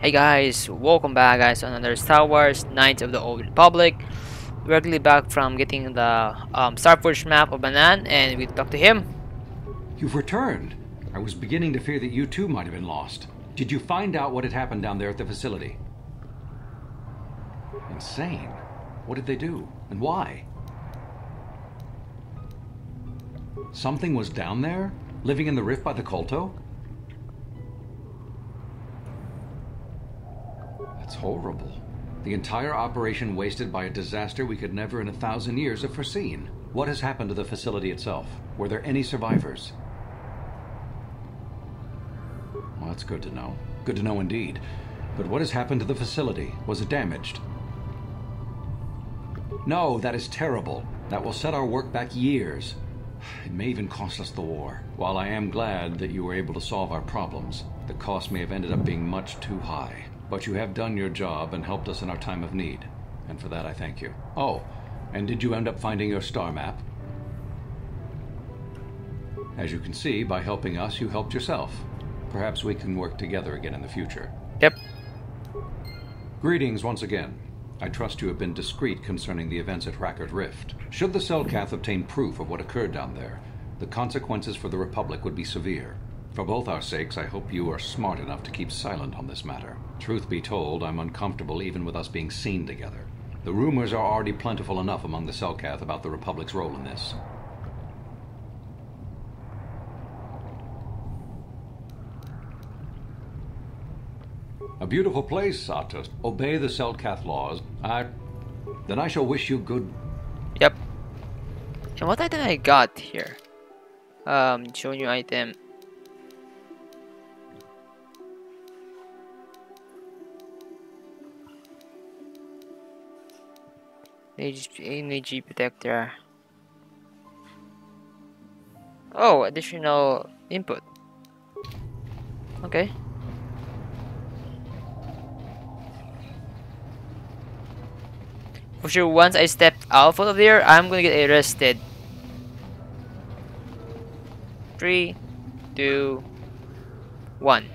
Hey guys, welcome back guys to another Star Wars Knights of the Old Republic. Directly back from getting the Starforge map of Manaan, and we talked to him. You've returned. I was beginning to fear that you too might have been lost. Did you find out what had happened down there at the facility? Insane. What did they do? And why? Something was down there? Living in the rift by the Kolto? That's horrible. The entire operation wasted by a disaster we could never in 1,000 years have foreseen. What has happened to the facility itself? Were there any survivors? Well, that's good to know. Good to know indeed. But what has happened to the facility? Was it damaged? No, that is terrible. That will set our work back years. It may even cost us the war. While I am glad that you were able to solve our problems, the cost may have ended up being much too high. But you have done your job and helped us in our time of need. And for that I thank you. Oh, and did you end up finding your star map? As you can see, by helping us, you helped yourself. Perhaps we can work together again in the future. Yep. Greetings once again. I trust you have been discreet concerning the events at Rackard Rift. Should the Selkath obtain proof of what occurred down there, the consequences for the Republic would be severe. For both our sakes, I hope you are smart enough to keep silent on this matter. Truth be told, I'm uncomfortable even with us being seen together. The rumors are already plentiful enough among the Selkath about the Republic's role in this. A beautiful place, Satos. Obey the Selkath laws. Then I shall wish you good... Yep. And what item I got here? Show new item. Energy protector. Oh, additional input. Okay. For sure, once I stepped out of there, I'm gonna get arrested. 3, 2, 1.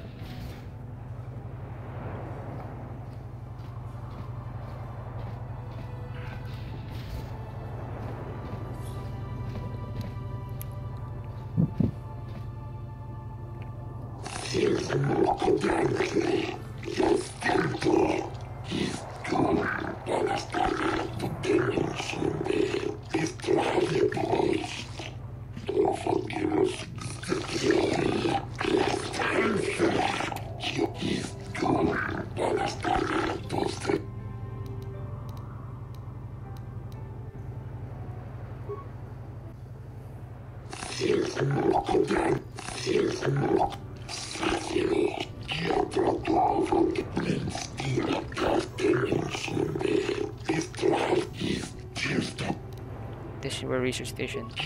This is where research station. Do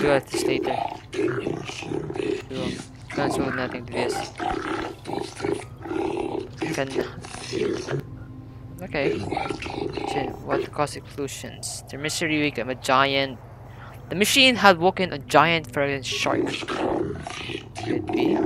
have to stay there. Cancel nothing to this. Okay. So, what cause exclusions? The mystery week of a giant. The machine had woken a giant frozen shark. Could be.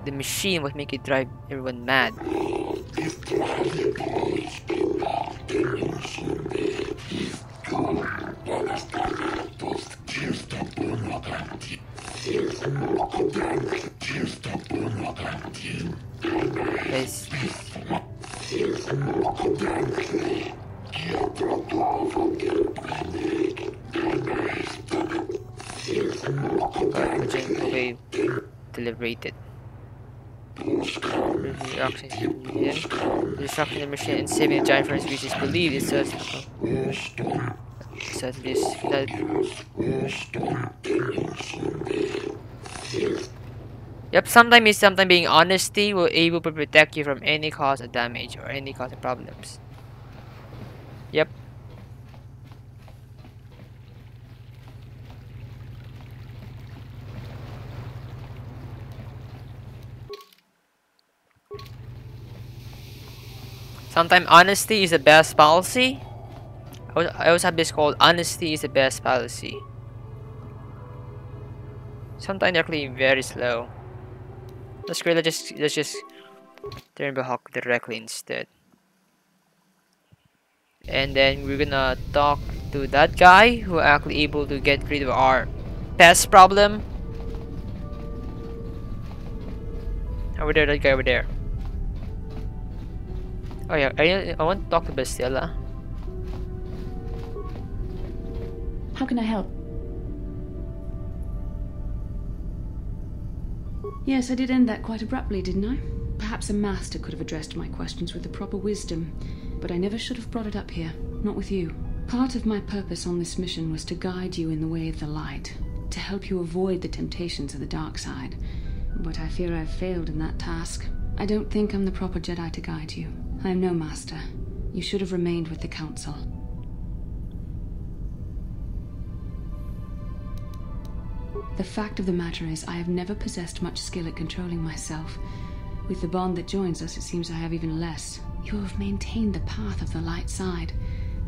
The machine would make it drive everyone mad. Yes. Okay, deliberated. Destruction the machine and saving the giant furnace, which is believed is such this that Yep, sometimes being honesty will able to protect you from any cause of damage or any cause of problems. Yep. Sometimes honesty is the best policy. I always have this called honesty is the best policy. Sometimes they're actually very slow. That's great. Let's just turn Bahawk directly instead. And then we're gonna talk to that guy who actually able to get rid of our pest problem. Over there, that guy over there. Oh yeah, I want to talk to Bastilla. How can I help? Yes, I did end that quite abruptly, didn't I? Perhaps a master could have addressed my questions with the proper wisdom, but I never should have brought it up here, not with you. Part of my purpose on this mission was to guide you in the way of the light, to help you avoid the temptations of the dark side. But I fear I've failed in that task. I don't think I'm the proper Jedi to guide you. I am no master. You should have remained with the Council. The fact of the matter is, I have never possessed much skill at controlling myself. With the bond that joins us, it seems I have even less. You have maintained the path of the light side,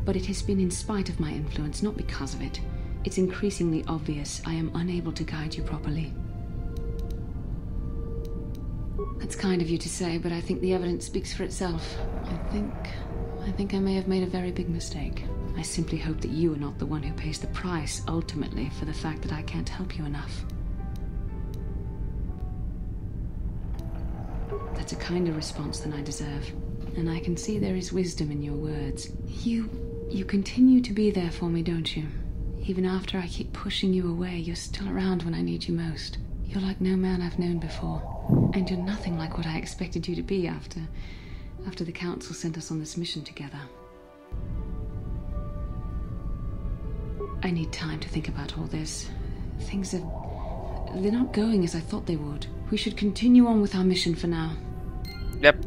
but it has been in spite of my influence, not because of it. It's increasingly obvious I am unable to guide you properly. That's kind of you to say, but I think the evidence speaks for itself. I think I may have made a very big mistake. I simply hope that you are not the one who pays the price, ultimately, for the fact that I can't help you enough. That's a kinder response than I deserve, and I can see there is wisdom in your words. You continue to be there for me, don't you? Even after I keep pushing you away, you're still around when I need you most. You're like no man I've known before, and you're nothing like what I expected you to be after the Council sent us on this mission together. I need time to think about all this. They're not going as I thought they would. We should continue on with our mission for now. Yep.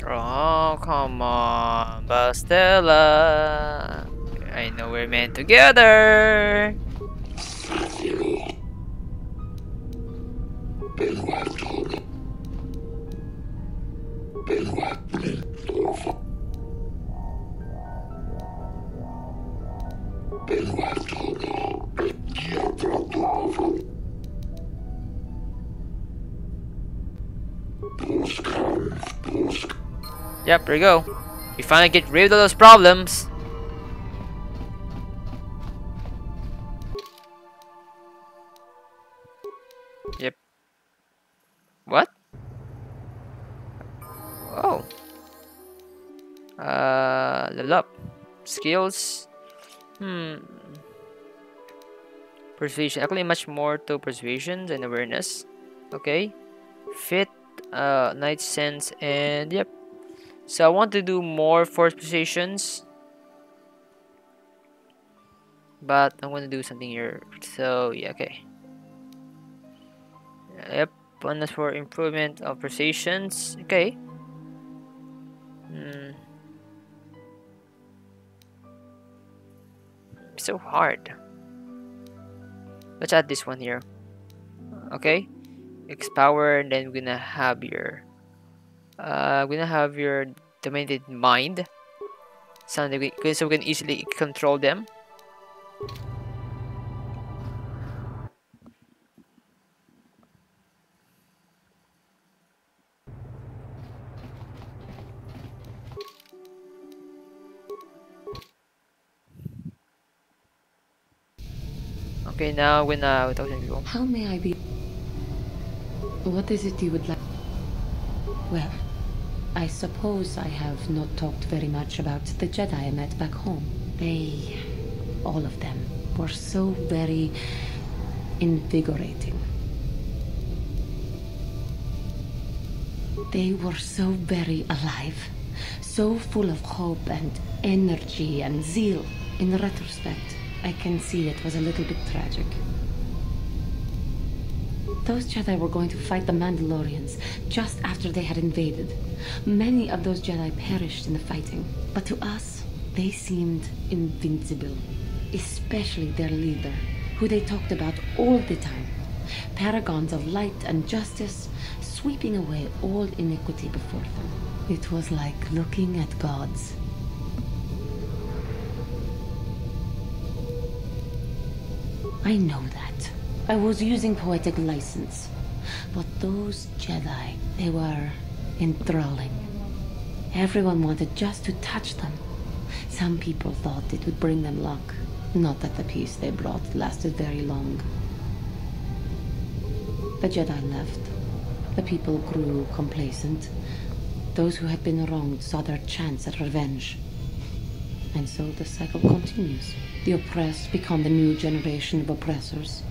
Oh, come on, Bastilla. I know we're meant together. Yep, there we go. We finally get rid of those problems. Yep. What? Oh. Level up. Skills. Persuasion. Actually, much more to persuasion than awareness. Okay. Fit. Night sense, and yep. So I want to do more force positions, but I'm gonna do something here. So yeah, okay. Yep, bonus for improvement of precisions. Okay. So hard. Let's add this one here. Okay. X power, and then we're gonna have your dominated mind. So we can easily control them. Okay, now we're now talking to people. How may I be? What is it you would like? Well, I suppose I have not talked very much about the Jedi I met back home. They, all of them, were so very invigorating. They were so very alive, so full of hope and energy and zeal. In retrospect, I can see it was a little bit tragic. Those Jedi were going to fight the Mandalorians just after they had invaded. Many of those Jedi perished in the fighting, but to us, they seemed invincible. Especially their leader, who they talked about all the time. Paragons of light and justice, sweeping away all iniquity before them. It was like looking at gods. I know that. I was using poetic license. But those Jedi, they were enthralling. Everyone wanted just to touch them. Some people thought it would bring them luck. Not that the peace they brought lasted very long. The Jedi left. The people grew complacent. Those who had been wronged saw their chance at revenge. And so the cycle continues. The oppressed become the new generation of oppressors.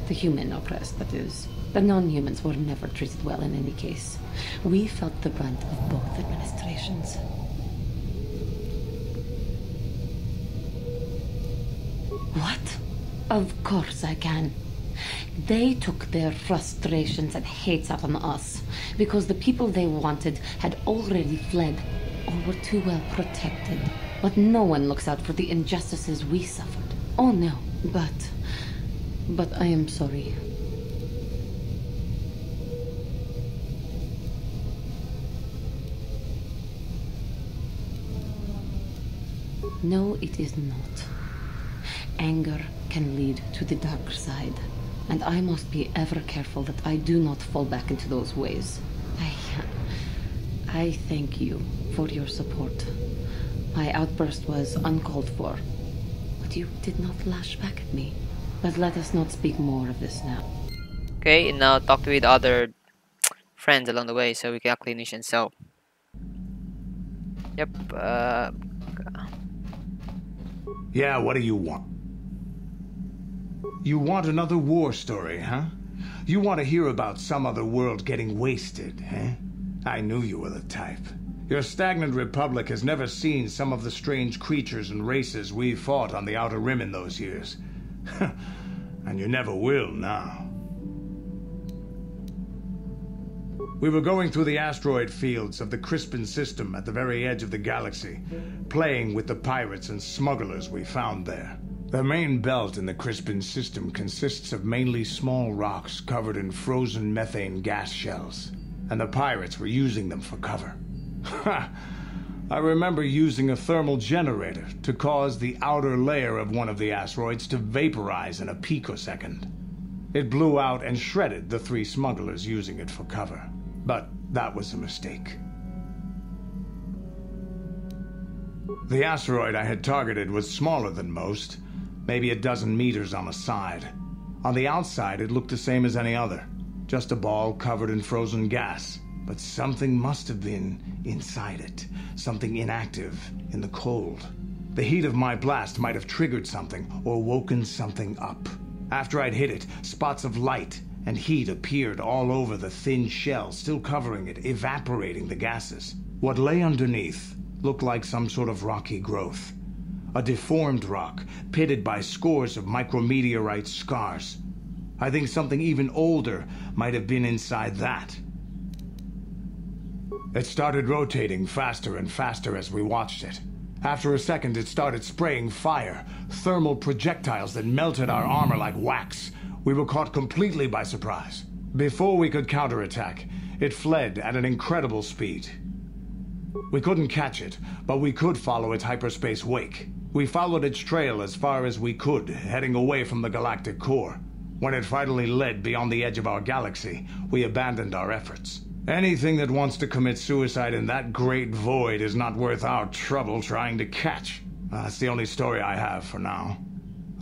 The human oppressed, that is. The non-humans were never treated well in any case. We felt the brunt of both administrations. What? Of course I can. They took their frustrations and hates out on us because the people they wanted had already fled or were too well protected. But no one looks out for the injustices we suffered. Oh no, but I am sorry. No, it is not. Anger can lead to the dark side, and I must be ever careful that I do not fall back into those ways. I thank you for your support. My outburst was uncalled for, but you did not lash back at me. But let us not speak more of this now. Okay, and now talk with other friends along the way so we can actually mission. So, yep. Yeah, what do you want? You want another war story, huh? You want to hear about some other world getting wasted, eh? I knew you were the type. Your stagnant republic has never seen some of the strange creatures and races we fought on the Outer Rim in those years. And you never will now. We were going through the asteroid fields of the Crispin system at the very edge of the galaxy, playing with the pirates and smugglers we found there. The main belt in the Crispin system consists of mainly small rocks covered in frozen methane gas shells, and the pirates were using them for cover. Ha! I remember using a thermal generator to cause the outer layer of one of the asteroids to vaporize in a picosecond. It blew out and shredded the 3 smugglers using it for cover. But that was a mistake. The asteroid I had targeted was smaller than most, maybe a dozen meters on a side. On the outside, it looked the same as any other, just a ball covered in frozen gas. But something must have been inside it, something inactive in the cold. The heat of my blast might have triggered something or woken something up. After I'd hit it, spots of light and heat appeared all over the thin shell, still covering it, evaporating the gases. What lay underneath looked like some sort of rocky growth. A deformed rock, pitted by scores of micrometeorite scars. I think something even older might have been inside that. It started rotating faster and faster as we watched it. After a second, it started spraying fire, thermal projectiles that melted our armor like wax. We were caught completely by surprise. Before we could counterattack, it fled at an incredible speed. We couldn't catch it, but we could follow its hyperspace wake. We followed its trail as far as we could, heading away from the galactic core. When it finally led beyond the edge of our galaxy, we abandoned our efforts. Anything that wants to commit suicide in that great void is not worth our trouble trying to catch. That's the only story I have for now.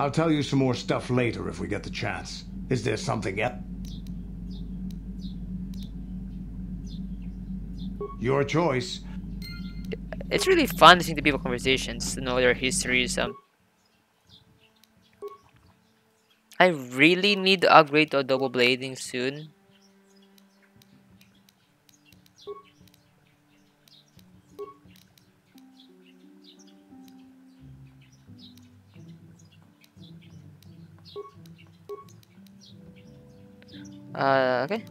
I'll tell you some more stuff later if we get the chance. Is there something else? Your choice. It's really fun listening to people's conversations, to know their histories. I really need to upgrade to a double blading soon. Okay.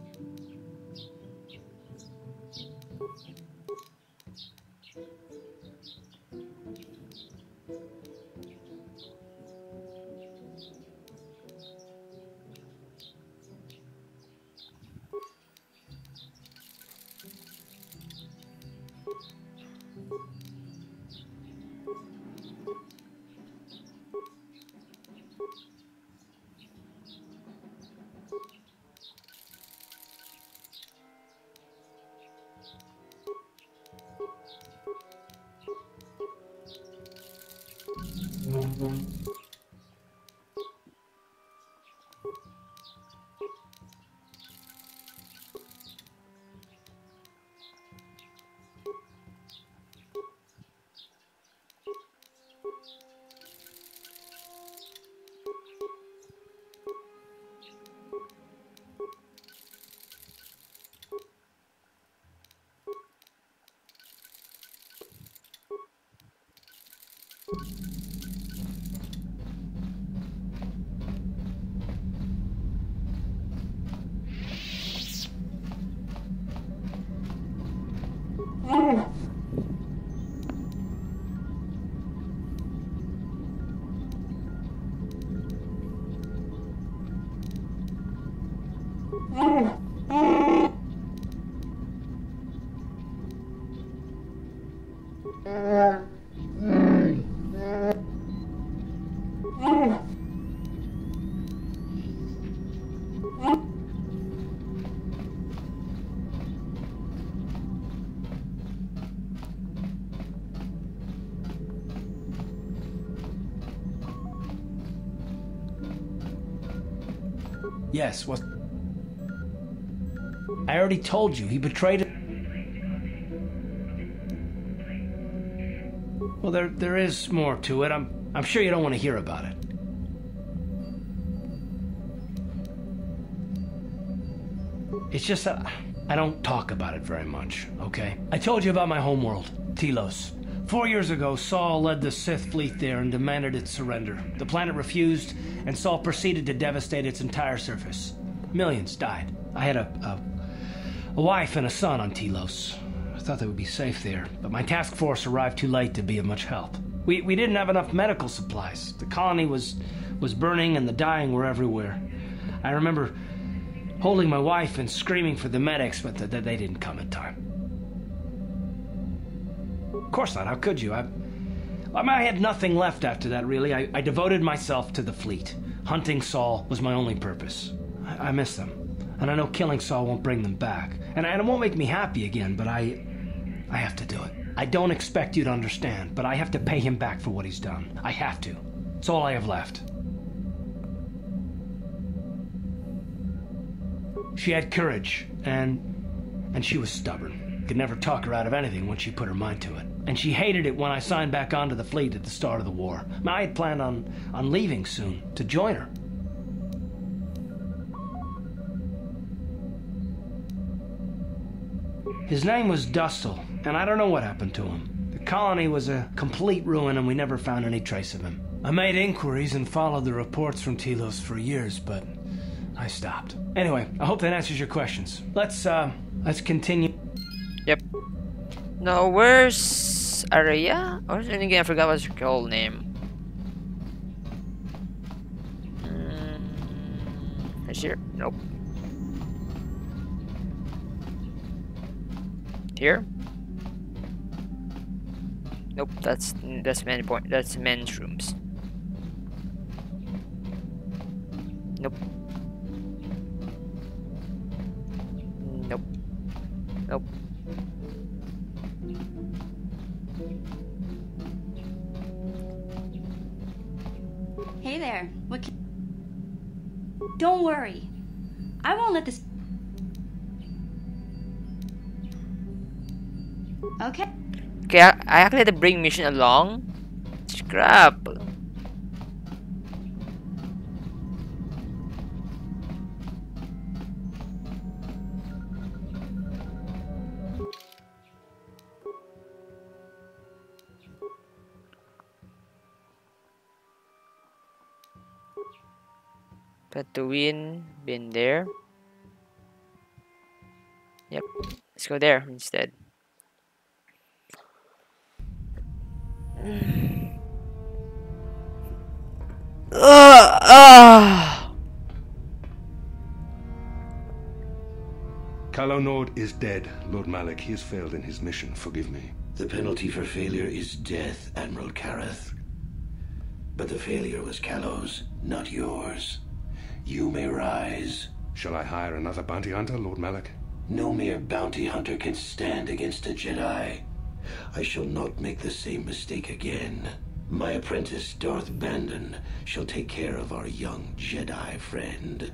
Yes, what? I already told you, he betrayed it. Well, there is more to it. I'm sure you don't want to hear about it. It's just that I don't talk about it very much, okay? I told you about my homeworld, Telos. 4 years ago, Saul led the Sith fleet there and demanded its surrender. The planet refused, and Saul proceeded to devastate its entire surface. Millions died. I had a wife and a son on Telos. I thought they would be safe there, but my task force arrived too late to be of much help. We didn't have enough medical supplies. The colony was burning and the dying were everywhere. I remember holding my wife and screaming for the medics, but they didn't come in time. Of course not, how could you? I had nothing left after that, really. I devoted myself to the fleet. Hunting Saul was my only purpose. I miss them. And I know killing Saul won't bring them back. And it won't make me happy again, but I have to do it. I don't expect you to understand, but I have to pay him back for what he's done. I have to. It's all I have left. She had courage, and she was stubborn. Could never talk her out of anything once she put her mind to it. And she hated it when I signed back onto the fleet at the start of the war. I had planned on leaving soon to join her. His name was Dustle, and I don't know what happened to him. The colony was a complete ruin, and we never found any trace of him. I made inquiries and followed the reports from Telos for years, but I stopped. Anyway, I hope that answers your questions. Let's continue. Yep. Now, where's Araya? Or again, I forgot what's her whole name. Is she here? Nope. Here? Nope. That's men's point. That's men's rooms. Nope. Nope. Nope. Hey there. Don't worry. I won't let this... Okay. Okay, I actually had to bring mission along. Scrap. Tatooine, been there. Yep, let's go there instead. Kylo Nord is dead, Lord Malak. He has failed in his mission. Forgive me. The penalty for failure is death, Admiral Kareth. But the failure was Kylo's, not yours. You may rise. Shall I hire another bounty hunter, Lord Malak? No mere bounty hunter can stand against a Jedi. I shall not make the same mistake again. My apprentice, Darth Bandon, shall take care of our young Jedi friend.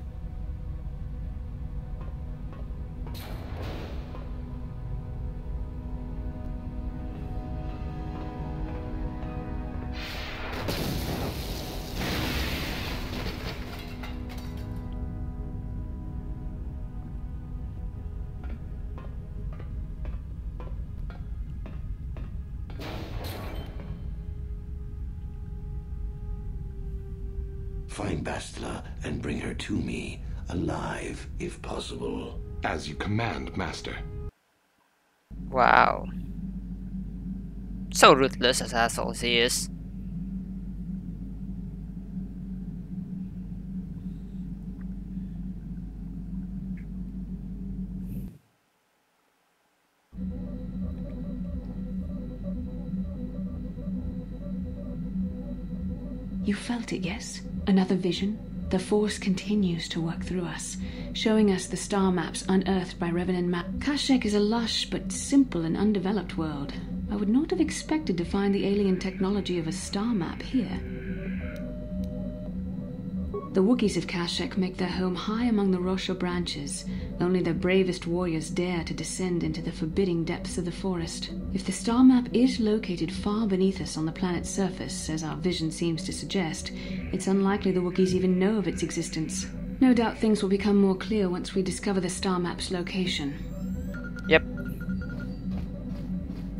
Find Bastila and bring her to me, alive if possible. As you command, Master. Wow. So ruthless as asshole he is. You felt it, yes? Another vision? The Force continues to work through us, showing us the star maps unearthed by Revenant Kashyyyk is a lush but simple and undeveloped world. I would not have expected to find the alien technology of a star map here. The Wookiees of Kashyyyk make their home high among the Rosho branches. Only their bravest warriors dare to descend into the forbidding depths of the forest. If the star map is located far beneath us on the planet's surface, as our vision seems to suggest, it's unlikely the Wookiees even know of its existence. No doubt things will become more clear once we discover the star map's location. Yep.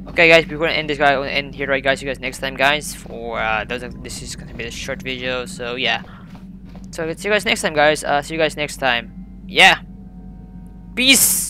Okay guys, we're gonna end this guy and here, right guys, you guys next time guys for this is gonna be a short video, so yeah. So let's see you guys next time guys. See you guys next time. Yeah. Peace.